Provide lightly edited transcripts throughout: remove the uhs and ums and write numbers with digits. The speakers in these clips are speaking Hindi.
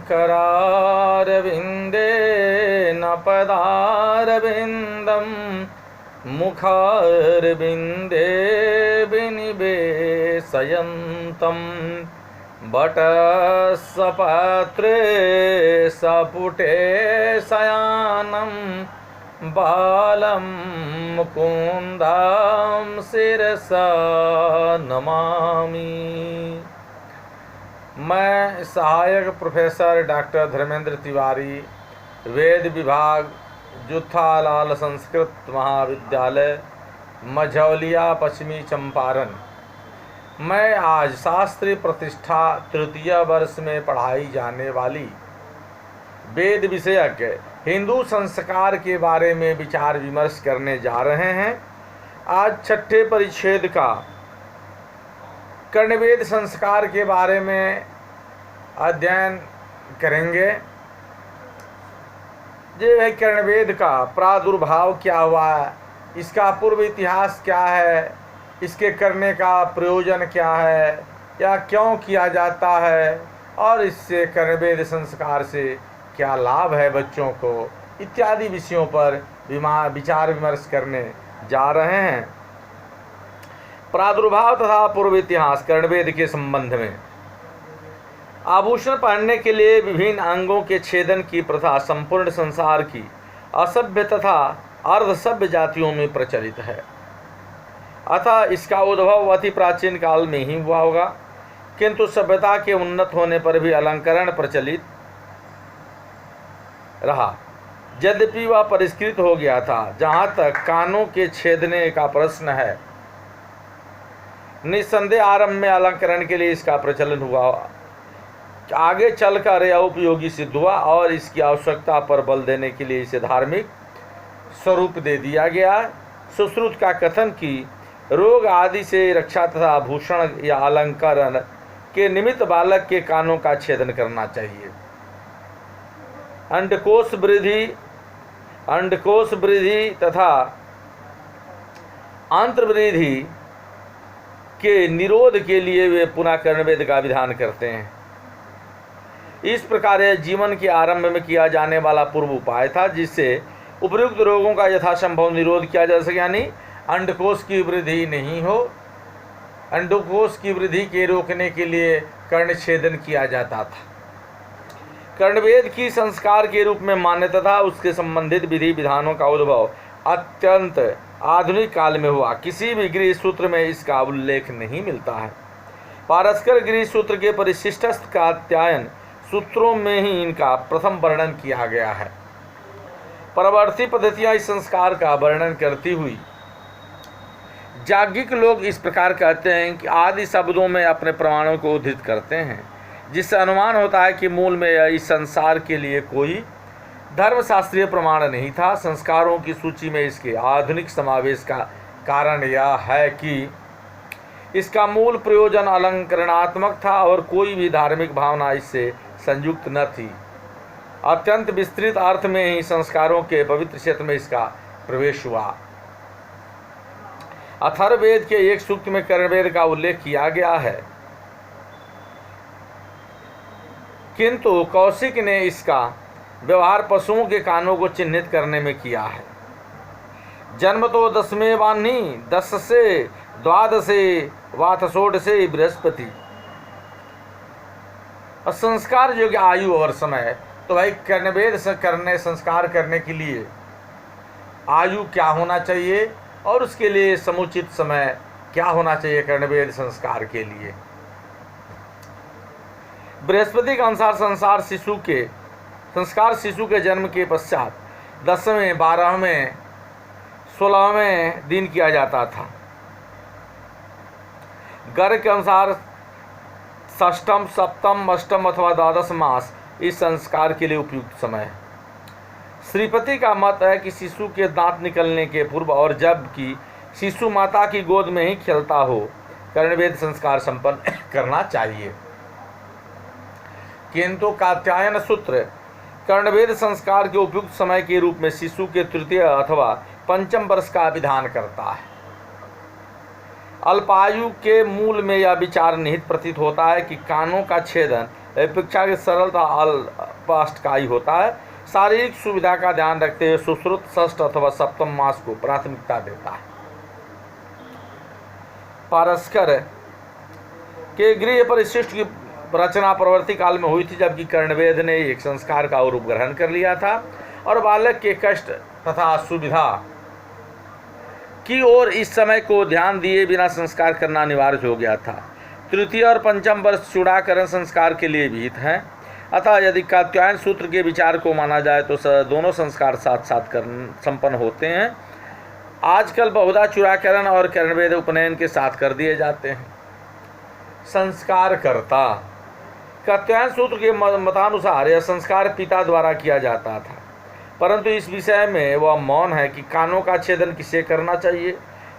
करारविन्दे न पदारविन्दं मुखारविन्दे विनिवेशयन्तं वटसपत्रे सपुटे शयानं बालं मुकुन्दं शिरसा नमामि। मैं सहायक प्रोफेसर डॉक्टर धर्मेंद्र तिवारी, वेद विभाग, जुत्थालाल संस्कृत महाविद्यालय, मझौलिया, पश्चिमी चंपारण। मैं आज शास्त्री प्रतिष्ठा तृतीय वर्ष में पढ़ाई जाने वाली वेद विषयक हिंदू संस्कार के बारे में विचार विमर्श करने जा रहे हैं। आज छठे परिच्छेद का कर्णवेद संस्कार के बारे में अध्ययन करेंगे। ये कर्णवेद का प्रादुर्भाव क्या हुआ, इसका पूर्व इतिहास क्या है, इसके करने का प्रयोजन क्या है या क्यों किया जाता है, और इससे कर्णवेद संस्कार से क्या लाभ है बच्चों को, इत्यादि विषयों पर विचार विमर्श करने जा रहे हैं। प्रादुर्भाव तथा पूर्व इतिहास कर्णवेद के संबंध में। आभूषण पहनने के लिए विभिन्न अंगों के छेदन की प्रथा संपूर्ण संसार की असभ्य तथा अर्धसभ्य जातियों में प्रचलित है। अतः इसका उद्भव अति प्राचीन काल में ही हुआ होगा, किंतु सभ्यता के उन्नत होने पर भी अलंकरण प्रचलित रहा, यद्यपि वह परिष्कृत हो गया था। जहाँ तक कानों के छेदने का प्रश्न है, निस्संदेह आरंभ में अलंकरण के लिए इसका प्रचलन हुआ, आगे चलकर यह उपयोगी सिद्ध हुआ और इसकी आवश्यकता पर बल देने के लिए इसे धार्मिक स्वरूप दे दिया गया। सुश्रुत का कथन कि रोग आदि से रक्षा तथा आभूषण या अलंकरण के निमित्त बालक के कानों का छेदन करना चाहिए। अंडकोश वृद्धि तथा अंतर्वृद्धि के निरोध के लिए वे पुनः कर्णवेद का विधान करते हैं। इस प्रकार यह जीवन के आरंभ में किया जाने वाला पूर्व उपाय था, जिससे उपयुक्त रोगों का यथासंभव निरोध किया जा सके, यानी अंडकोश की वृद्धि नहीं हो। अंडकोश की वृद्धि के रोकने के लिए कर्ण छेदन किया जाता था। कर्णवेद की संस्कार के रूप में मान्यता था। उसके संबंधित विधि विधानों का उद्भव अत्यंत आधुनिक काल में हुआ। किसी भी गृह सूत्र में इसका उल्लेख नहीं मिलता है। पारस्कर गृह सूत्र के परिशिष्ट कात्यायन सूत्रों में ही इनका प्रथम वर्णन किया गया है। परवर्ती पद्धतियां इस संस्कार का वर्णन करती हुई याज्ञिक लोग इस प्रकार कहते हैं कि आदि शब्दों में अपने प्रमाणों को उद्धृत करते हैं, जिससे अनुमान होता है कि मूल में इस संसार के लिए कोई धर्मशास्त्रीय प्रमाण नहीं था। संस्कारों की सूची में इसके आधुनिक समावेश का कारण यह है कि इसका मूल प्रयोजन अलंकरणात्मक था और कोई भी धार्मिक भावना इससे संयुक्त न थी। अत्यंत विस्तृत अर्थ में ही संस्कारों के पवित्र क्षेत्र में इसका प्रवेश हुआ। अथर्ववेद के एक सूक्त में कर्णवेद का उल्लेख किया गया है, किंतु कौशिक ने इसका व्यवहार पशुओं के कानों को चिन्हित करने में किया है। जन्म तो 10वें वान्ही 10 से 12 वाथ 16 बृहस्पति। और संस्कार योग्य आयु और समय, तो भाई कर्णवेद करने संस्कार करने के लिए आयु क्या होना चाहिए और उसके लिए समुचित समय क्या होना चाहिए कर्णवेद संस्कार के लिए। बृहस्पति के अनुसार संस्कार शिशु के जन्म के पश्चात 10वें 12वें 16वें दिन किया जाता था। गर्ग के अनुसार षष्ठम सप्तम अष्टम अथवा 12 मास इस संस्कार के लिए उपयुक्त समय है। श्रीपति का मत है कि शिशु के दांत निकलने के पूर्व और जबकि शिशु माता की गोद में ही खेलता हो कर्णवेद संस्कार संपन्न करना चाहिए। किंतु कात्यायन सूत्र कर्णवेद संस्कार के उपयुक्त समय के रूप में शिशु के तृतीय अथवा पंचम वर्ष का विधान करता है। अल्पायु के मूल में यह विचार निहित प्रतीत होता है कि कानों का छेदन अपेक्षा की सरलता अल्पाष्टकायी होता है। शारीरिक सुविधा का ध्यान रखते हुए सुश्रुत षष्ठ अथवा सप्तम मास को प्राथमिकता देता है। पारस्कर के गृह परिशिष्ट की रचना प्रवर्ती काल में हुई थी, जबकि कर्णवेद ने एक संस्कार का रूप ग्रहण कर लिया था और बालक के कष्ट तथा सुविधा की ओर इस समय को ध्यान दिए बिना संस्कार करना अनिवार्य हो गया था। तृतीय और पंचम वर्ष चूड़ाकरण संस्कार के लिए विहित हैं, अतः यदि कात्यायन सूत्र के विचार को माना जाए तो दोनों संस्कार साथ साथ संपन्न होते हैं। आजकल बहुधा चूड़ाकरण और कर्णवेद उपनयन के साथ कर दिए जाते हैं। संस्कार कर्ता कात्यायन सूत्र के मतानुसार यह संस्कार पिता द्वारा किया जाता था, परंतु इस विषय में वह मौन है कि कानों का छेदन किसे करना चाहिए।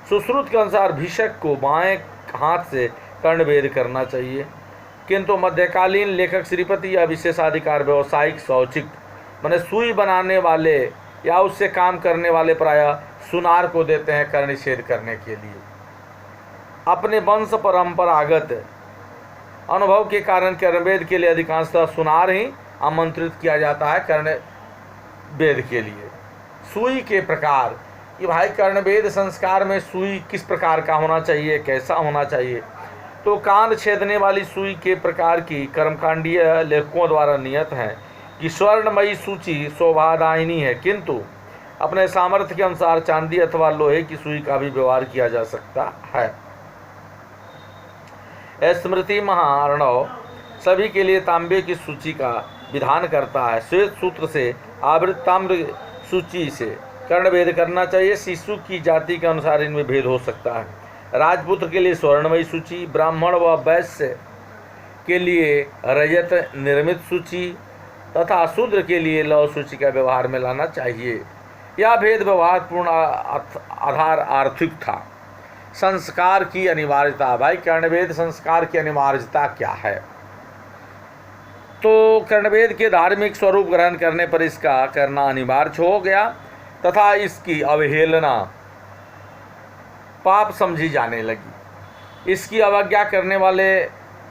सुश्रुत के अनुसार भिषक को बाएं हाथ से कर्णवेद करना चाहिए, किंतु मध्यकालीन लेखक श्रीपति या विशेषाधिकार व्यवसायिक शौचिक माने सुई बनाने वाले या उससे काम करने वाले प्रायः सुनार को देते हैं कर्णछेद करने के लिए। अपने वंश परंपरागत अनुभव के कारण कर्णवेद के लिए अधिकांशतः सुनार ही आमंत्रित किया जाता है। कर्णवेद के लिए सुई के प्रकार कि भाई कर्णवेद संस्कार में सुई किस प्रकार का होना चाहिए, कैसा होना चाहिए, तो कान छेदने वाली सुई के प्रकार की कर्मकांडीय लेखकों द्वारा नियत है कि स्वर्णमयी सूची शोभादायिनी है, किंतु अपने सामर्थ्य के अनुसार चांदी अथवा लोहे की सुई का भी व्यवहार किया जा सकता है। स्मृति महाअर्णव सभी के लिए तांबे की सूची का विधान करता है। श्वेत सूत्र से आवृत ताम्र सूची से कर्णवेद करना चाहिए। शिशु की जाति के अनुसार इनमें भेद हो सकता है। राजपुत्र के लिए स्वर्णमयी सूची, ब्राह्मण व वैश्य के लिए रजत निर्मित सूची तथा शूद्र के लिए लौह सूची का व्यवहार में लाना चाहिए। यह भेद व्यवहारपूर्ण आधार आर्थिक था। संस्कार की अनिवार्यता, भाई कर्णवेद संस्कार की अनिवार्यता क्या है? तो कर्णवेद के धार्मिक स्वरूप ग्रहण करने पर इसका करना अनिवार्य हो गया तथा इसकी अवहेलना पाप समझी जाने लगी। इसकी अवज्ञा करने वाले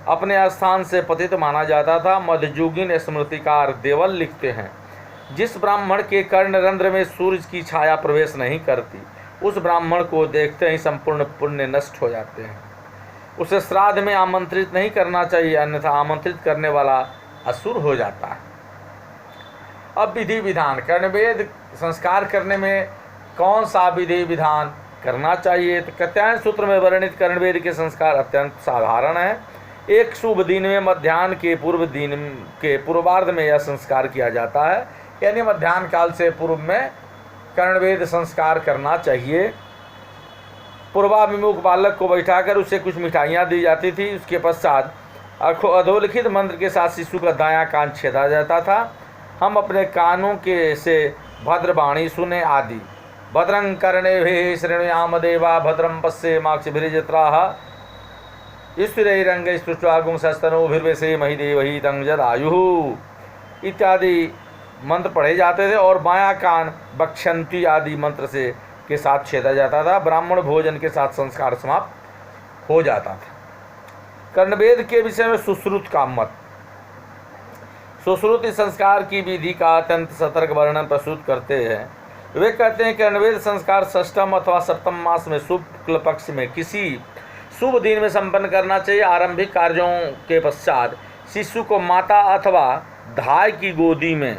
अपने स्थान से पतित माना जाता था। मध्ययुगीन स्मृतिकार देवल लिखते हैं, जिस ब्राह्मण के कर्णरंध्र में सूर्य की छाया प्रवेश नहीं करती, उस ब्राह्मण को देखते ही संपूर्ण पुण्य नष्ट हो जाते हैं। उसे श्राद्ध में आमंत्रित नहीं करना चाहिए, अन्यथा आमंत्रित करने वाला असुर हो जाता है। अब विधि विधान, कर्णवेद संस्कार करने में कौन सा विधि विधान करना चाहिए? तो कात्यायन सूत्र में वर्णित कर्णवेद के संस्कार अत्यंत साधारण है। एक शुभ दिन में मध्याह्न के पूर्व दिन के पूर्वार्ध में यह संस्कार किया जाता है, यानी मध्याह्न काल से पूर्व में कर्णवेद संस्कार करना चाहिए। पूर्वाभिमुख बालक को बैठाकर उसे कुछ मिठाइयाँ दी जाती थी। उसके पश्चात अधोलिखित मंत्र के साथ शिशु का दायां कान छेदा जाता था। हम अपने कानों के से भद्रवाणी सुने आदि। भद्रं कर्णेभिः शृणुयाम देवा भद्रं पश्येमाक्षभिर्जत्राः स्थिरैरङ्गैस्तुष्ट्वागुंसस्तनूभिर्वेशेमहि देवहि तं जदायुः इत्यादि मंत्र पढ़े जाते थे और बायां कान बक्षंती आदि मंत्र से के साथ छेदा जाता था। ब्राह्मण भोजन के साथ संस्कार समाप्त हो जाता था। कर्णवेद के विषय में सुश्रुत का मत। सुश्रुत इस संस्कार की विधि का अत्यंत सतर्क वर्णन प्रस्तुत करते हैं। वे कहते हैं कर्णवेद संस्कार षष्ठम अथवा सप्तम मास में शुक्ल पक्ष में किसी शुभ दिन में संपन्न करना चाहिए। आरंभिक कार्यों के पश्चात शिशु को माता अथवा धाय की गोदी में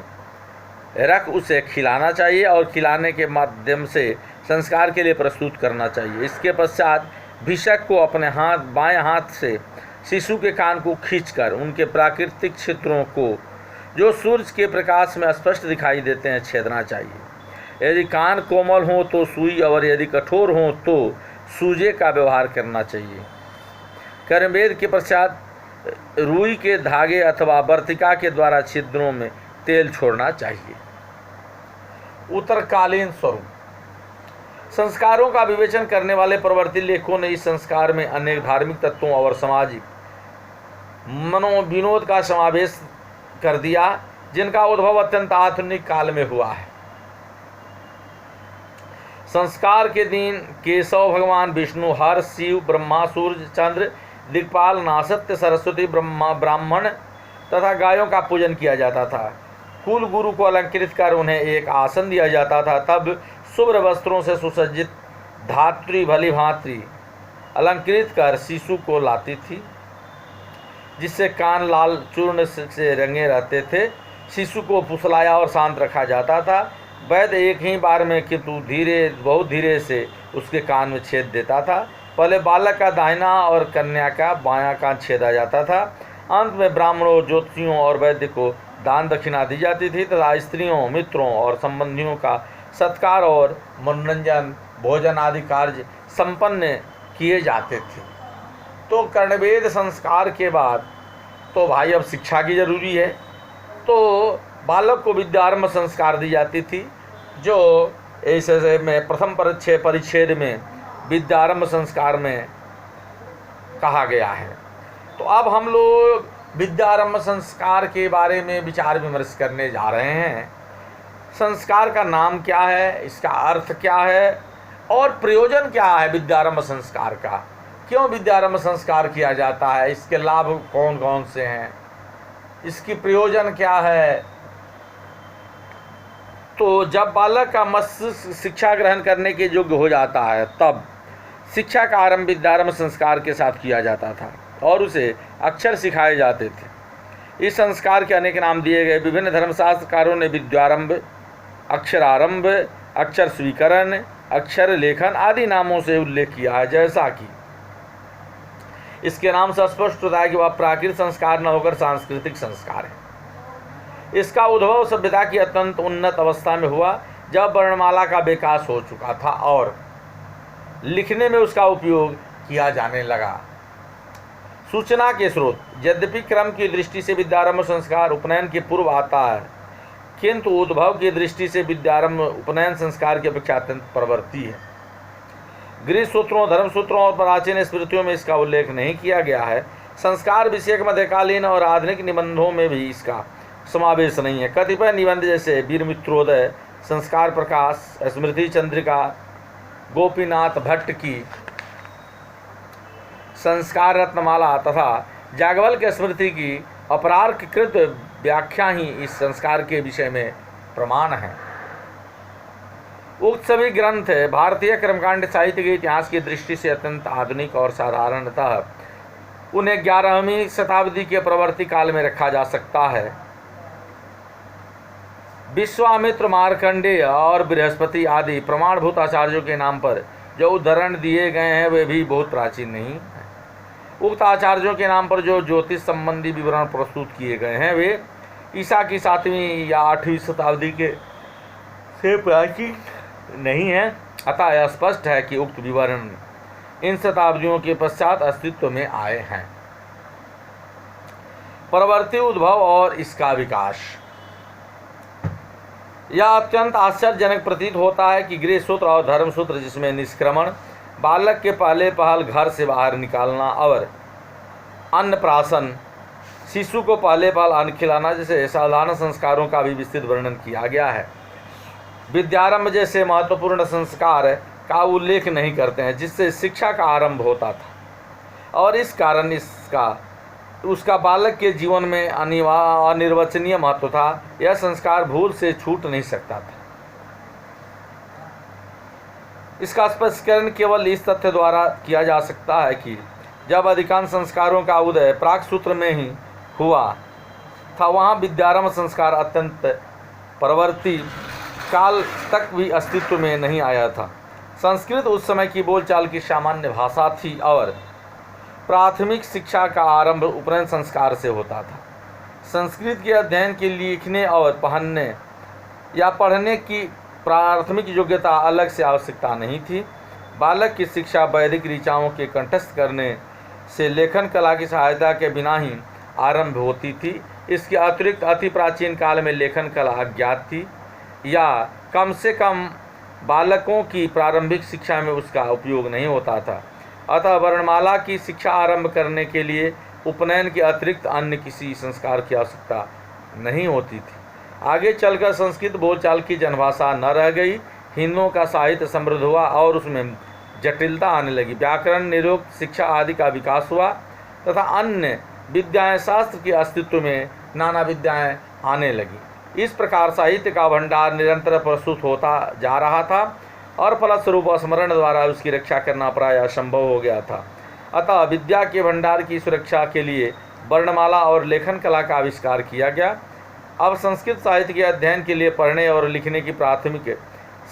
रख उसे खिलाना चाहिए और खिलाने के माध्यम से संस्कार के लिए प्रस्तुत करना चाहिए। इसके पश्चात भिषक को अपने बाएं हाथ से शिशु के कान को खींचकर उनके प्राकृतिक क्षेत्रों को जो सूर्य के प्रकाश में स्पष्ट दिखाई देते हैं छेदना चाहिए। यदि कान कोमल हो तो सुई और यदि कठोर हो तो सूजे का व्यवहार करना चाहिए। कर्णवेद के पश्चात रुई के धागे अथवा वर्तिका के द्वारा छिद्रों में तेल छोड़ना चाहिए। उत्तरकालीन स्वरूप। संस्कारों का विवेचन करने वाले प्रवर्ती लेखकों ने इस संस्कार में अनेक धार्मिक तत्वों और सामाजिक मनोविनोद का समावेश कर दिया, जिनका उद्भव अत्यंत आधुनिक काल में हुआ है। संस्कार के दिन केशव भगवान विष्णु, हर, शिव, ब्रह्मा, सूर्य, चंद्र, दिक्पाल, नासत्य, सरस्वती, ब्राह्मण तथा गायों का पूजन किया जाता था। कुल गुरु को अलंकृत कर उन्हें एक आसन दिया जाता था। तब शुभ्र वस्त्रों से सुसज्जित धात्री भली भांति अलंकृत कर शिशु को लाती थी, जिससे कान लाल चूर्ण से रंगे रहते थे। शिशु को फुसलाया और शांत रखा जाता था। वैद्य एक ही बार में किंतु बहुत धीरे से उसके कान में छेद देता था। पहले बालक का दाहिना और कन्या का बायां कान छेदा जाता था। अंत में ब्राह्मणों, ज्योतिषियों और वैद्य को दान दक्षिणा दी जाती थी तथा स्त्रियों, मित्रों और संबंधियों का सत्कार और मनोरंजन, भोजन आदि कार्य संपन्न किए जाते थे। तो कर्णवेद संस्कार के बाद तो भाई अब शिक्षा की जरूरी है, तो बालक को विद्यारंभ संस्कार दी जाती थी, जो ऐसे में प्रथम परिच्छेद में विद्यारंभ संस्कार में कहा गया है। तो अब हम लोग विद्यारंभ संस्कार के बारे में विचार विमर्श करने जा रहे हैं। संस्कार का नाम क्या है, इसका अर्थ क्या है और प्रयोजन क्या है विद्यारंभ संस्कार का, क्यों विद्यारंभ संस्कार किया जाता है, इसके लाभ कौन कौन से हैं, इसकी प्रयोजन क्या है। तो जब बालक का मस्तिष्क शिक्षा ग्रहण करने के योग्य हो जाता है तब शिक्षा का आरंभ विद्यारंभ संस्कार के साथ किया जाता था और उसे अक्षर सिखाए जाते थे। इस संस्कार के अनेक नाम दिए गए। विभिन्न धर्मशास्त्रकारों ने विद्यारंभ, अक्षरारंभ, अक्षर स्वीकरण, अक्षर लेखन आदि नामों से उल्लेख किया है। जैसा कि इसके नाम से स्पष्ट होता है कि वह प्राकृतिक संस्कार न होकर सांस्कृतिक संस्कार है। इसका उद्भव सभ्यता की अत्यंत उन्नत अवस्था में हुआ, जब वर्णमाला का विकास हो चुका था और लिखने में उसका उपयोग किया जाने लगा। सूचना के स्रोत। यद्यपि क्रम की दृष्टि से विद्यारंभ संस्कार उपनयन के पूर्व आता है, किंतु उद्भव की दृष्टि से विद्यारंभ उपनयन संस्कार की अपेक्षा अत्यंत प्रवर्ती है। गृह सूत्रों, धर्मसूत्रों और प्राचीन स्मृतियों में इसका उल्लेख नहीं किया गया है। संस्कार विषयक मध्यकालीन और आधुनिक निबंधों में भी इसका समावेश नहीं है। कतिपय निबंध जैसे वीर मित्रोदय, संस्कार प्रकाश, स्मृति चंद्रिका, गोपीनाथ भट्ट की संस्कार रत्नमाला तथा जागवल के स्मृति की अपरार्ककृत व्याख्या ही इस संस्कार के विषय में प्रमाण है। उक्त सभी ग्रंथ भारतीय कर्मकांड साहित्य के इतिहास की दृष्टि से अत्यंत आधुनिक और साधारणतः उन्हें 11वीं शताब्दी के प्रवर्ती काल में रखा जा सकता है। विश्वामित्र, मार्कंडेय और बृहस्पति आदि प्रमाणभूत आचार्यों के नाम पर जो उदाहरण दिए गए हैं वे भी बहुत प्राचीन नहीं हैं। उक्त आचार्यों के नाम पर जो ज्योतिष संबंधी विवरण प्रस्तुत किए गए हैं वे ईसा की 7वीं या 8वीं शताब्दी के से प्राचीन नहीं है। अतः यह स्पष्ट है कि उक्त विवरण इन शताब्दियों के पश्चात अस्तित्व में आए हैं। परवर्ती उद्भव और इसका विकास। यह अत्यंत आश्चर्यजनक प्रतीत होता है कि गृह सूत्र और धर्म सूत्र, जिसमें निष्क्रमण, बालक के पहले पहल घर से बाहर निकालना और अन्नप्राशन, शिशु को पहले पहल अन्न खिलाना जैसे साधारण संस्कारों का भी विस्तृत वर्णन किया गया है, विद्यारंभ जैसे महत्वपूर्ण संस्कार का उल्लेख नहीं करते हैं, जिससे शिक्षा का आरंभ होता था और इस कारण उसका बालक के जीवन में अनिर्वचनीय महत्व था। यह संस्कार भूल से छूट नहीं सकता था। इसका स्पष्टीकरण केवल इस तथ्य द्वारा किया जा सकता है कि जब अधिकांश संस्कारों का उदय प्राक सूत्र में ही हुआ था, वहाँ विद्यारंभ संस्कार अत्यंत परवर्ती काल तक भी अस्तित्व में नहीं आया था। संस्कृत उस समय की बोलचाल की सामान्य भाषा थी और प्राथमिक शिक्षा का आरंभ उपनयन संस्कार से होता था। संस्कृत के अध्ययन के लिखने और पढ़ने या पढ़ने की प्राथमिक योग्यता अलग से आवश्यकता नहीं थी। बालक की शिक्षा वैदिक ऋचाओं के कंठस्थ करने से लेखन कला की सहायता के बिना ही आरंभ होती थी। इसके अतिरिक्त अति प्राचीन काल में लेखन कला अज्ञात थी या कम से कम बालकों की प्रारंभिक शिक्षा में उसका उपयोग नहीं होता था। अतः वर्णमाला की शिक्षा आरंभ करने के लिए उपनयन के अतिरिक्त अन्य किसी संस्कार की आवश्यकता नहीं होती थी। आगे चलकर संस्कृत बोलचाल की जनभाषा न रह गई। हिंदुओं का साहित्य समृद्ध हुआ और उसमें जटिलता आने लगी। व्याकरण, निरुक्त शिक्षा आदि का विकास हुआ तथा अन्य विद्याएं शास्त्र के अस्तित्व में नाना विद्याएं आने लगी। इस प्रकार साहित्य का भंडार निरंतर प्रस्तुत होता जा रहा था और फलस्वरूप स्मरण द्वारा उसकी रक्षा करना प्राय असंभव हो गया था। अतः विद्या के भंडार की सुरक्षा के लिए वर्णमाला और लेखन कला का आविष्कार किया गया। अब संस्कृत साहित्य के अध्ययन के लिए पढ़ने और लिखने की प्राथमिक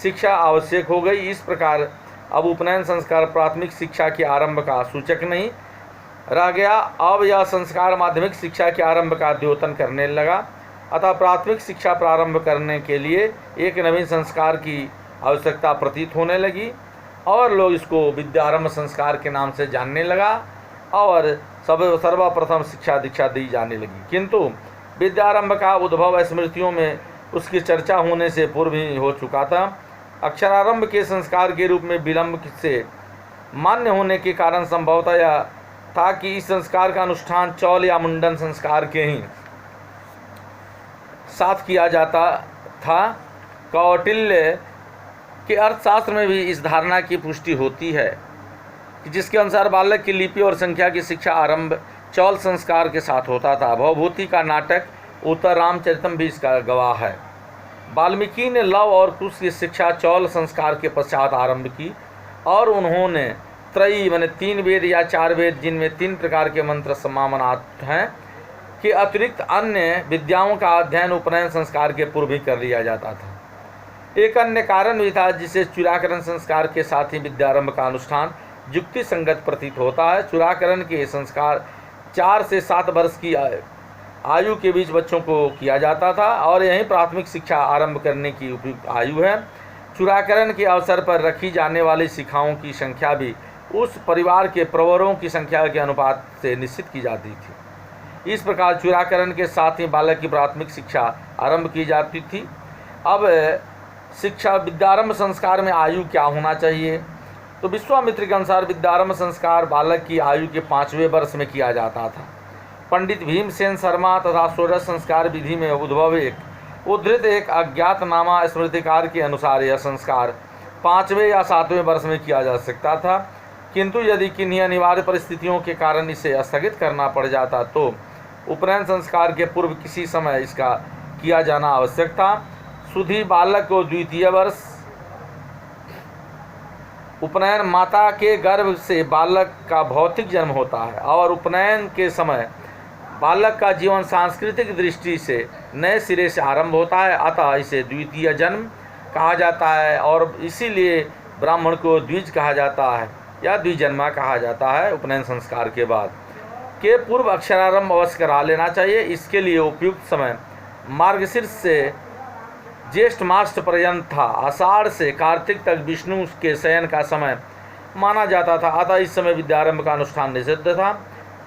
शिक्षा आवश्यक हो गई। इस प्रकार अब उपनयन संस्कार प्राथमिक शिक्षा के आरंभ का सूचक नहीं रह गया, अब यह संस्कार माध्यमिक शिक्षा के आरंभ का द्योतन करने लगा। अतः प्राथमिक शिक्षा प्रारंभ करने के लिए एक नवीन संस्कार की आवश्यकता प्रतीत होने लगी और लोग इसको विद्यारंभ संस्कार के नाम से जानने लगा और सर्वप्रथम शिक्षा दीक्षा दी जाने लगी। किंतु विद्यारंभ का उद्भव स्मृतियों में उसकी चर्चा होने से पूर्व ही हो चुका था। अक्षरारंभ के संस्कार के रूप में विलंब से मान्य होने के कारण संभवतः यह था कि इस संस्कार का अनुष्ठान चौल या मुंडन संस्कार के ही साथ किया जाता था। कौटिल्य के अर्थशास्त्र में भी इस धारणा की पुष्टि होती है कि जिसके अनुसार बालक की लिपि और संख्या की शिक्षा आरंभ चौल संस्कार के साथ होता था। भवभूति का नाटक उत्तर रामचरितम भी इसका गवाह है। वाल्मीकि ने लव और कुश की शिक्षा चौल संस्कार के पश्चात आरंभ की और उन्होंने त्रयी माने 3 वेद या 4 वेद जिनमें 3 प्रकार के मंत्र समामनात् हैं के अतिरिक्त अन्य विद्याओं का अध्ययन उपनयन संस्कार के पूर्व ही कर लिया जाता था। एक अन्य कारण भी था जिसे चूड़ाकरण संस्कार के साथ ही विद्यारंभ का अनुष्ठान युक्ति संगत प्रतीत होता है। चूड़ाकरण के संस्कार 4 से 7 वर्ष की आयु के बीच बच्चों को किया जाता था और यही प्राथमिक शिक्षा आरंभ करने की उपयुक्त आयु है। चूड़ाकरण के अवसर पर रखी जाने वाली शिखाओं की संख्या भी उस परिवार के प्रवरों की संख्या के अनुपात से निश्चित की जाती थी। इस प्रकार चूड़ाकरण के साथ ही बालक की प्राथमिक शिक्षा आरंभ की जाती थी। अब शिक्षा विद्यारंभ संस्कार में आयु क्या होना चाहिए? तो विश्वामित्र के अनुसार विद्यारंभ संस्कार बालक की आयु के 5वें वर्ष में किया जाता था। पंडित भीमसेन शर्मा तथा षोडश संस्कार विधि में उद्धृत एक अज्ञातनामा स्मृतिकार के अनुसार यह संस्कार 5वें या 7वें वर्ष में किया जा सकता था, किंतु यदि किन्हीं अनिवार्य परिस्थितियों के कारण इसे स्थगित करना पड़ जाता तो उपनयन संस्कार के पूर्व किसी समय इसका किया जाना आवश्यक था। सुधी बालक को द्वितीय वर्ष उपनयन माता के गर्भ से बालक का भौतिक जन्म होता है और उपनयन के समय बालक का जीवन सांस्कृतिक दृष्टि से नए सिरे से आरंभ होता है। अतः इसे द्वितीय जन्म कहा जाता है और इसीलिए ब्राह्मण को द्विज कहा जाता है या द्विजन्मा कहा जाता है। उपनयन संस्कार के बाद के पूर्व अक्षरारंभ अवश्य करा लेना चाहिए। इसके लिए उपयुक्त समय मार्गशीर्ष से ज्येष्ठ मास पर्यंत था। आषाढ़ से कार्तिक तक विष्णु के शयन का समय माना जाता था। अतः इस समय विद्यारंभ का अनुष्ठान निषिद्ध था।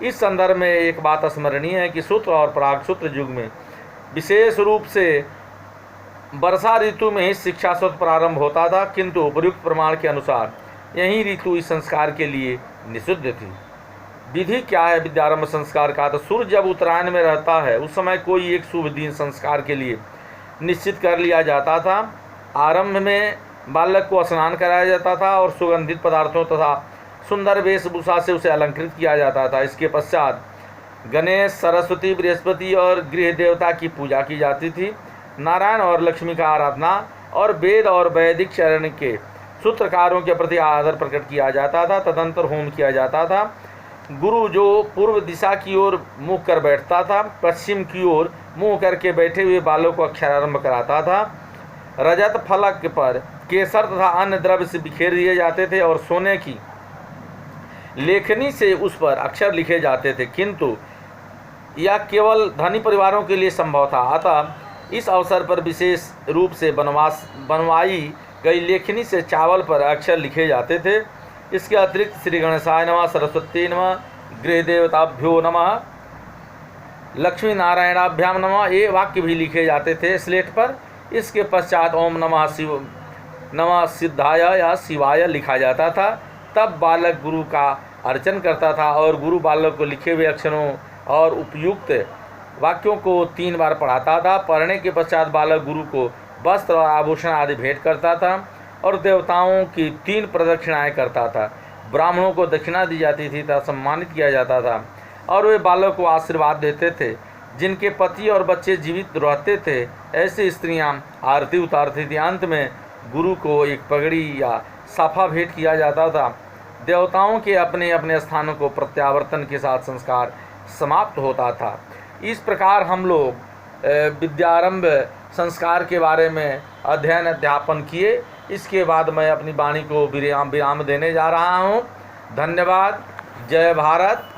इस संदर्भ में एक बात स्मरणीय है कि सूत्र और प्रागसूत्र युग में विशेष रूप से वर्षा ऋतु में ही शिक्षा सत्र प्रारंभ होता था, किंतु उपयुक्त प्रमाण के अनुसार यही ऋतु इस संस्कार के लिए निषिद्ध थी। विधि क्या है विद्यारंभ संस्कार का? तो सूर्य जब उत्तरायण में रहता है उस समय कोई एक शुभ दिन संस्कार के लिए निश्चित कर लिया जाता था। आरंभ में बालक को स्नान कराया जाता था और सुगंधित पदार्थों तथा सुंदर वेशभूषा से उसे अलंकृत किया जाता था। इसके पश्चात गणेश, सरस्वती, बृहस्पति और गृह देवता की पूजा की जाती थी। नारायण और लक्ष्मी का आराधना और वेद और वैदिक चरण के सूत्रकारों के प्रति आदर प्रकट किया जाता था। तदंतर होम किया जाता था। गुरु जो पूर्व दिशा की ओर मुख कर बैठता था, पश्चिम की ओर मुंह करके बैठे हुए बालों को अक्षरारंभ कराता था। रजत फलक पर केसर तथा अन्य द्रव्य से बिखेर दिए जाते थे और सोने की लेखनी से उस पर अक्षर लिखे जाते थे, किंतु यह केवल धनी परिवारों के लिए संभव था। अतः इस अवसर पर विशेष रूप से बनवाई गई लेखनी से चावल पर अक्षर लिखे जाते थे। इसके अतिरिक्त श्री गणेशाय नमः, सरस्वती नमः, गृह देवताभ्यो नमः, लक्ष्मी नारायणाभ्याम नमः ये वाक्य भी लिखे जाते थे स्लेट पर। इसके पश्चात ओम नमः सिद्धाय या शिवाय लिखा जाता था। तब बालक गुरु का अर्चन करता था और गुरु बालक को लिखे हुए अक्षरों और उपयुक्त वाक्यों को 3 बार पढ़ाता था। पढ़ने के पश्चात बालक गुरु को वस्त्र और आभूषण आदि भेंट करता था और देवताओं की 3 प्रदक्षिणाएं करता था। ब्राह्मणों को दक्षिणा दी जाती थी तथा सम्मानित किया जाता था। और वे बालक को आशीर्वाद देते थे। जिनके पति और बच्चे जीवित रहते थे ऐसी स्त्रियां आरती उतारती थी। अंत में गुरु को एक पगड़ी या साफा भेंट किया जाता था। देवताओं के अपने अपने स्थानों को प्रत्यावर्तन के साथ संस्कार समाप्त होता था। इस प्रकार हम लोग विद्यारंभ संस्कार के बारे में अध्ययन अध्यापन किए। इसके बाद मैं अपनी वाणी को विराम देने जा रहा हूँ। धन्यवाद। जय भारत।